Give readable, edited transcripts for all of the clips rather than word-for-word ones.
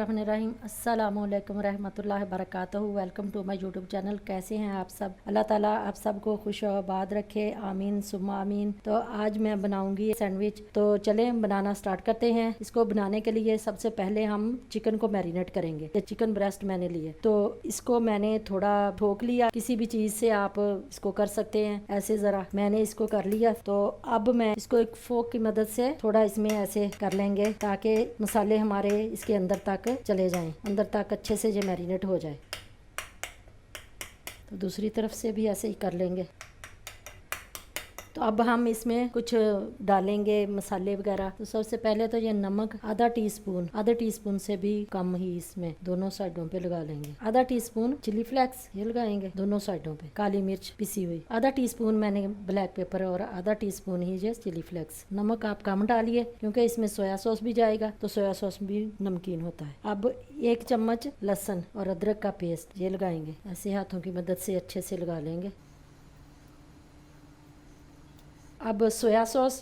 बिस्मिल्लाहिर्रहमानिर्रहीम। अस्सलामुअलैकुम रहमतुल्लाहि बरकातहू। Welcome to my YouTube channel. कैसे हैं आप सब? अल्लाह ताला आप सबको खुश और आबाद रखे, आमीन सुम्मा आमीन। तो आज मैं बनाऊंगी सैंडविच। तो चलें बनाना स्टार्ट करते हैं। इसको बनाने के लिए सबसे पहले हम चिकन को मैरिनेट करेंगे। ये चिकन ब्रेस्ट मैंने लिए, तो इसको मैंने थोड़ा ठोक लिया। किसी भी चीज़ से आप इसको कर सकते हैं, ऐसे ज़रा मैंने इसको कर लिया। तो अब मैं इसको एक फोक की मदद से थोड़ा इसमें ऐसे कर लेंगे ताकि मसाले हमारे इसके अंदर तक चले जाएं, अंदर तक अच्छे से ये मैरिनेट हो जाए। तो दूसरी तरफ से भी ऐसे ही कर लेंगे। तो अब हम इसमें कुछ डालेंगे मसाले वगैरह। तो सबसे पहले तो ये नमक आधा टीस्पून से भी कम ही इसमें दोनों साइडों पे लगा लेंगे। आधा टीस्पून चिली फ्लेक्स ये लगाएंगे दोनों साइडों पे। काली मिर्च पिसी हुई आधा टीस्पून मैंने ब्लैक पेपर और आधा टीस्पून ही ये चिली फ्लेक्स। नमक आप कम डालिए क्योंकि इसमें सोया सॉस भी जाएगा, तो सोया सॉस भी नमकीन होता है। अब 1 चम्मच लहसुन और अदरक का पेस्ट ये लगाएंगे। ऐसे हाथों की मदद से अच्छे से लगा लेंगे। अब सोया सॉस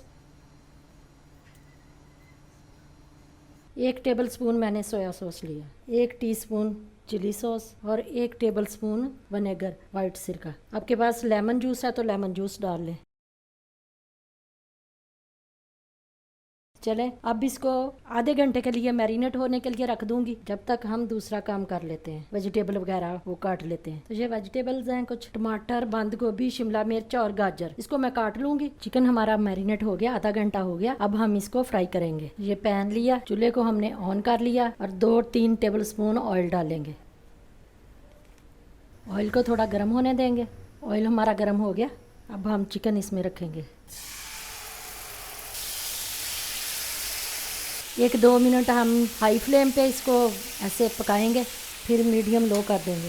1 टेबलस्पून मैंने सोया सॉस लिया, 1 टीस्पून चिली सॉस और 1 टेबलस्पून विनेगर वाइट सिरका। आपके पास लेमन जूस है तो लेमन जूस डाल लें। चले अब इसको आधे घंटे के लिए मैरिनेट होने के लिए रख दूंगी, जब तक हम दूसरा काम कर लेते हैं, वेजिटेबल वगैरह वो काट लेते हैं। तो ये वेजिटेबल्स हैं कुछ टमाटर, बंद गोभी, शिमला मिर्च और गाजर। इसको मैं काट लूंगी। चिकन हमारा मैरिनेट हो गया, आधा घंटा हो गया। अब हम इसको फ्राई करेंगे। ये पैन लिया, चूल्हे को हमने ऑन कर लिया और 2-3 टेबल स्पून ऑयल डालेंगे। ऑयल को थोड़ा गर्म होने देंगे। ऑयल हमारा गर्म हो गया। अब हम चिकन इसमें रखेंगे। 1-2 मिनट हम हाई फ्लेम पे इसको ऐसे पकाएंगे, फिर मीडियम लो कर देंगे।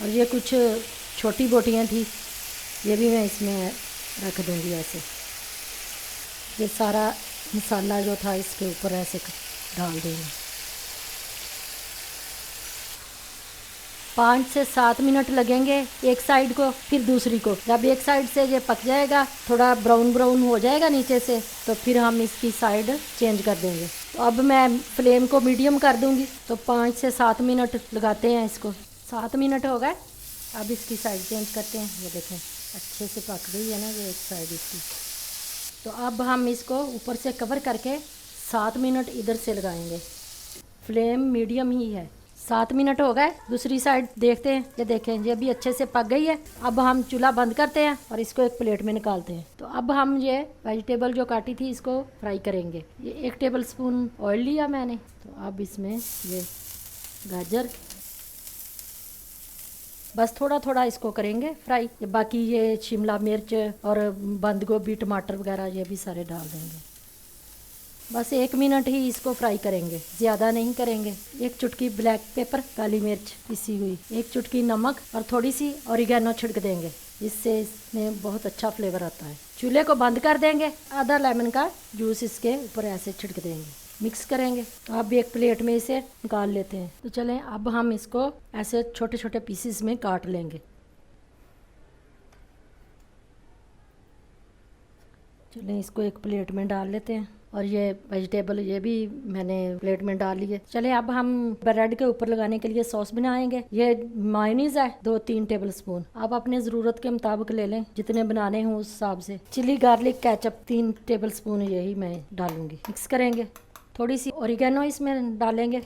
और ये कुछ छोटी बोटियाँ थी, ये भी मैं इसमें रख दूँगी ऐसे। ये सारा मसाला जो था इसके ऊपर ऐसे डाल देंगे। 5 से 7 मिनट लगेंगे एक साइड को, फिर दूसरी को। जब एक साइड से ये पक जाएगा, थोड़ा ब्राउन हो जाएगा नीचे से, तो फिर हम इसकी साइड चेंज कर देंगे। तो अब मैं फ्लेम को मीडियम कर दूंगी। तो 5 से 7 मिनट लगाते हैं इसको। 7 मिनट हो गए। अब इसकी साइड चेंज करते हैं। ये देखें अच्छे से पक गई है ना ये एक साइड इसकी। तो अब हम इसको ऊपर से कवर करके 7 मिनट इधर से लगाएंगे। फ्लेम मीडियम ही है। 7 मिनट हो गए। दूसरी साइड देखते हैं। ये देखें ये भी अच्छे से पक गई है। अब हम चूल्हा बंद करते हैं और इसको एक प्लेट में निकालते हैं। तो अब हम ये वेजिटेबल जो काटी थी इसको फ्राई करेंगे। ये 1 टेबल स्पून ऑयल लिया मैंने। तो अब इसमें ये गाजर बस थोड़ा थोड़ा इसको करेंगे फ्राई। बाकी ये शिमला मिर्च और बंद गोभी, टमाटर वगैरह ये भी सारे डाल देंगे। बस 1 मिनट ही इसको फ्राई करेंगे, ज़्यादा नहीं करेंगे। 1 चुटकी ब्लैक पेपर, काली मिर्च पिसी हुई, 1 चुटकी नमक और थोड़ी सी ऑरिगेनो छिड़क देंगे। इससे इसमें बहुत अच्छा फ्लेवर आता है। चूल्हे को बंद कर देंगे। आधा लेमन का जूस इसके ऊपर ऐसे छिड़क देंगे। मिक्स करेंगे। तो अब एक प्लेट में इसे निकाल लेते हैं। तो चलें अब हम इसको ऐसे छोटे छोटे पीसेस में काट लेंगे। चलें इसको एक प्लेट में डाल लेते हैं। और ये वेजिटेबल ये भी मैंने प्लेट में डाल ली है। चले अब हम ब्रेड के ऊपर लगाने के लिए सॉस बनाएंगे। ये मायोनीज है 2-3 टेबल स्पून। आप अपने ज़रूरत के मुताबिक ले लें, जितने बनाने हों उस हिसाब से। Chilli garlic ketchup 3 tablespoon यही मैं डालूंगी। मिक्स करेंगे। थोड़ी सी ऑरिगेनो इसमें डालेंगे,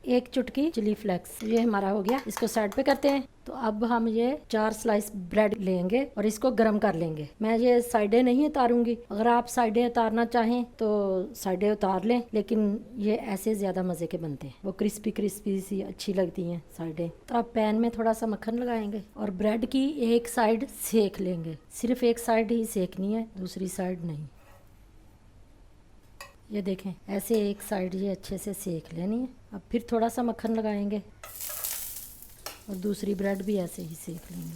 1 चुटकी चिली फ्लेक्स। ये हमारा हो गया। इसको साइड पे करते हैं। तो अब हम ये 4 स्लाइस ब्रेड लेंगे और इसको गर्म कर लेंगे। मैं ये साइडें नहीं उतारूंगी। अगर आप साइडें उतारना चाहें तो साइडें उतार लें, लेकिन ये ऐसे ज़्यादा मज़े के बनते हैं। वो क्रिस्पी क्रिस्पी सी अच्छी लगती हैं साइडें। तो अब पैन में थोड़ा सा मक्खन लगाएंगे और ब्रेड की एक साइड सेक लेंगे। सिर्फ एक साइड ही सेकनी है, दूसरी साइड नहीं। ये देखें ऐसे एक साइड ये अच्छे से सेक लेनी है। अब फिर थोड़ा सा मक्खन लगाएंगे और दूसरी ब्रेड भी ऐसे ही सेक लेंगे।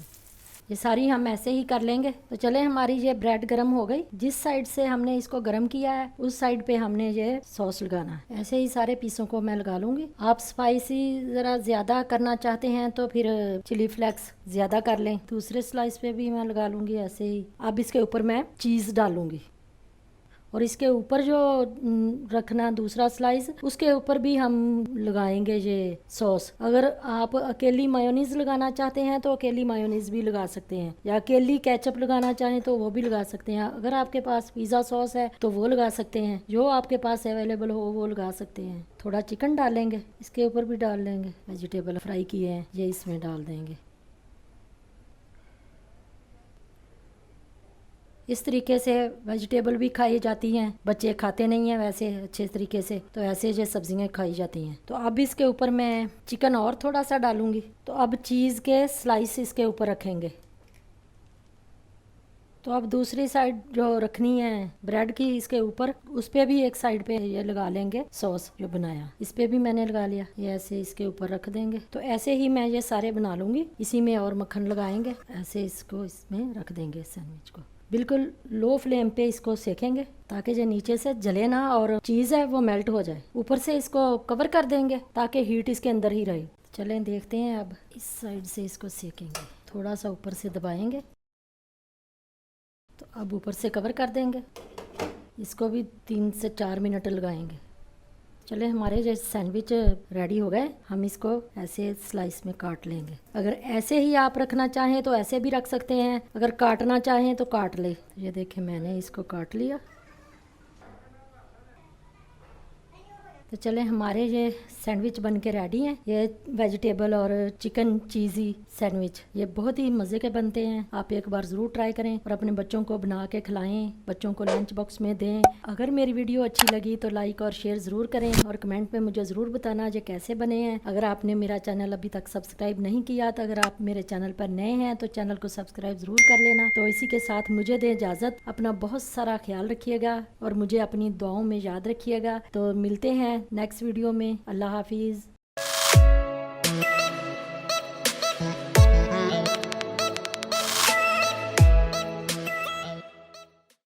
ये सारी हम ऐसे ही कर लेंगे। तो चले हमारी ये ब्रेड गरम हो गई। जिस साइड से हमने इसको गरम किया है उस साइड पे हमने ये सॉस लगाना है। ऐसे ही सारे पीसों को मैं लगा लूँगी। आप स्पाइसी ज़रा ज़्यादा करना चाहते हैं तो फिर चिली फ्लेक्स ज़्यादा कर लें। दूसरे स्लाइस पे भी मैं लगा लूँगी ऐसे ही। अब इसके ऊपर मैं चीज़ डालूँगी और इसके ऊपर जो रखना दूसरा स्लाइस, उसके ऊपर भी हम लगाएंगे ये सॉस। अगर आप अकेली मायोनीज लगाना चाहते हैं तो अकेली मायोनीज भी लगा सकते हैं, या अकेली केचप लगाना चाहें तो वो भी लगा सकते हैं। अगर आपके पास पिज़्ज़ा सॉस है तो वो लगा सकते हैं, जो आपके पास अवेलेबल हो वो लगा सकते हैं। थोड़ा चिकन डालेंगे, इसके ऊपर भी डाल लेंगे, वेजिटेबल फ्राई किए हैं ये इसमें डाल देंगे। इस तरीके से वेजिटेबल भी खाई जाती हैं, बच्चे खाते नहीं हैं वैसे अच्छे तरीके से, तो ऐसे ये सब्जियां खाई जाती हैं। तो अब इसके ऊपर मैं चिकन और थोड़ा सा डालूंगी। तो अब चीज़ के स्लाइस इसके ऊपर रखेंगे। तो अब दूसरी साइड जो रखनी है ब्रेड की, इसके ऊपर उस पर भी एक साइड पे ये लगा लेंगे सॉस जो बनाया, इस पे भी मैंने लगा लिया। ये ऐसे इसके ऊपर रख देंगे। तो ऐसे ही मैं ये सारे बना लूंगी, इसी में और मक्खन लगाएंगे, ऐसे इसको इसमें रख देंगे सैंडविच को। बिल्कुल लो फ्लेम पे इसको सेकेंगे ताकि जो नीचे से जले ना और चीज़ है वो मेल्ट हो जाए। ऊपर से इसको कवर कर देंगे ताकि हीट इसके अंदर ही रहे। चलें देखते हैं, अब इस साइड से इसको सेकेंगे, थोड़ा सा ऊपर से दबाएंगे। तो अब ऊपर से कवर कर देंगे, इसको भी 3 से 4 मिनट लगाएंगे। चले हमारे जो सैंडविच रेडी हो गए, हम इसको ऐसे स्लाइस में काट लेंगे। अगर ऐसे ही आप रखना चाहें तो ऐसे भी रख सकते हैं, अगर काटना चाहें तो काट ले। ये देखें मैंने इसको काट लिया। तो चले हमारे ये सैंडविच बन के रेडी हैं। ये वेजिटेबल और चिकन चीज़ी सैंडविच ये बहुत ही मज़े के बनते हैं। आप एक बार ज़रूर ट्राई करें और अपने बच्चों को बना के खिलाएं, बच्चों को लंच बॉक्स में दें। अगर मेरी वीडियो अच्छी लगी तो लाइक और शेयर ज़रूर करें और कमेंट में मुझे ज़रूर बताना ये कैसे बने हैं। अगर आपने मेरा चैनल अभी तक सब्सक्राइब नहीं किया तो अगर आप मेरे चैनल पर नए हैं तो चैनल को सब्सक्राइब ज़रूर कर लेना। तो इसी के साथ मुझे दें इजाज़त। अपना बहुत सारा ख्याल रखिएगा और मुझे अपनी दुआओं में याद रखिएगा। तो मिलते हैं नेक्स्ट वीडियो में। अल्लाह हाफिज़।